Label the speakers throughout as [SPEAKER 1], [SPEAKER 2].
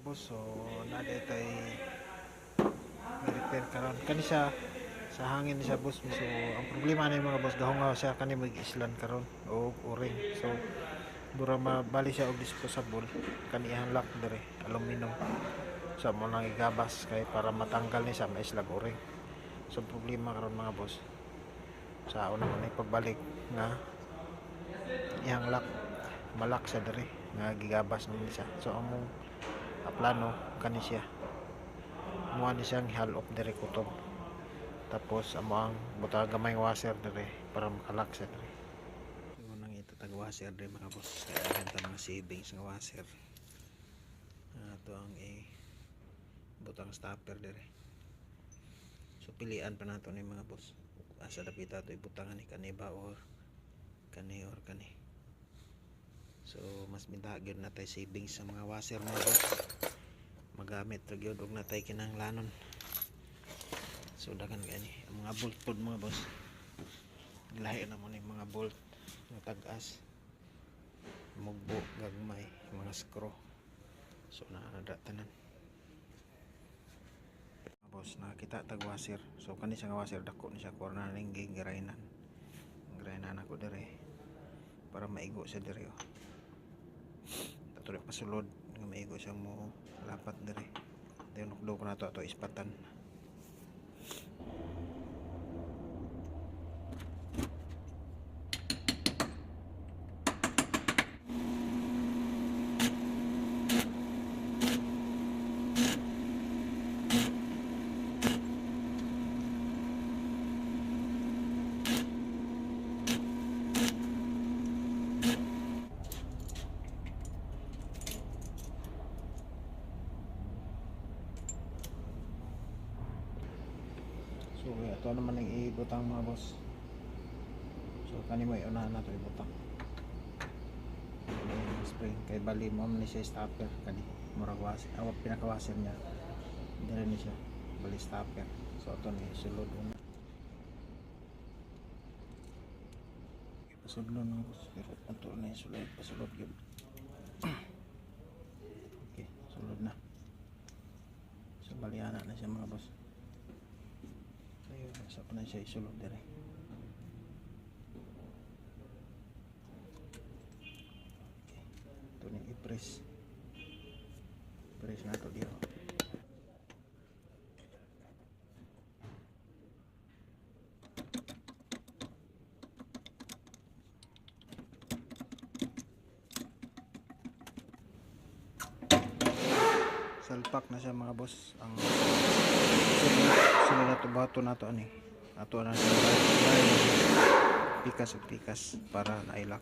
[SPEAKER 1] boss. So nade tay repair karon kani siya sa hangin siya boss. So ang problema ni mga boss gahungaw siya kani mag-islan karon o uring. So bura mabali siya og disposable kani ihang lock dire aluminum. So mo nang igabas kay para matanggal ni siya maislag uring. So problema karon mga boss. Sa una man pagbalik nga ihang lock malak siya dire nga gigabas naman siya. So among plano kani siya muha ni siyang hal off dire kutob, tapos amo ang buta gamay washer dire para makalak siya dire. So nang itatag washer dire mga boss kaya ganta mga savings nga washer ato ang butang stopper dire. So pilian pa nato ni mga boss asa dapita to ibutangan ni kani ba or kani. So mas mintagyod na tay savings sa mga washer mga boss, magamit ra gyud og natay kinahanglanon. So daghan gani ang mga bolt pod mga boss, lahi na mo ni mga bolt nga tag-as, mugbo gagmay mga screw. So naanada tanan mga boss, nakita tag washer. So kani siya nga washer dako ni siya korna ning girainanan ako dire para maigo siya dire oh. Tatulog pasulod nga maigo siyang mo lapat dire. Then nukdo ko na to ato ispatan. So ito naman ang ibutang mga boss. So kani mo iunahan na to ibutang spring kay bali mo ni siya stopper kani murag washer awat pinakawasher niya dire ni siya bali stopper. So ito ni sulod una pasulod ng boss pero ito na sulod pasulod yun. Okay sulod na. So baliana na siya mga boss. Ayun, nasa pa na siya isulod dire. Okay. Ito na i-press. Press na ito dito. Salpak na siya mga boss. Ang sila na ito bato na ito ani. Ato na siya pikas para nailak.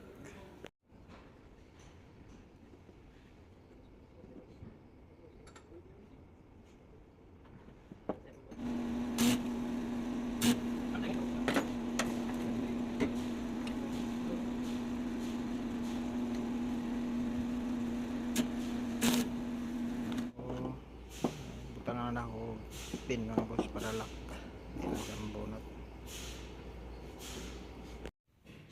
[SPEAKER 1] Butangan na ako pin mga boss para lock. Hindi na siya mabunot.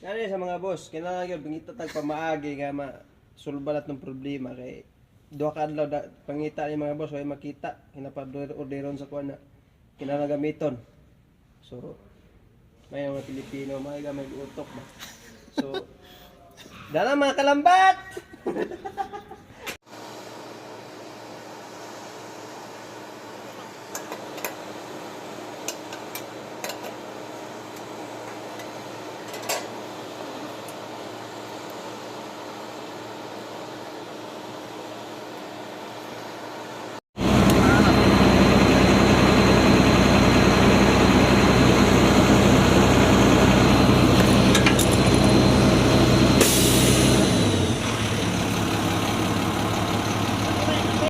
[SPEAKER 2] Yan sa mga boss, kailangan yung pangita tag pamaagi nga masulbalat ng problema kay duha ka adlaw pangita ni mga boss way makita orderon sa kuan na kinahanglan gamiton. So may mga Pilipino may gamay utok ba. So dala mga kalambat.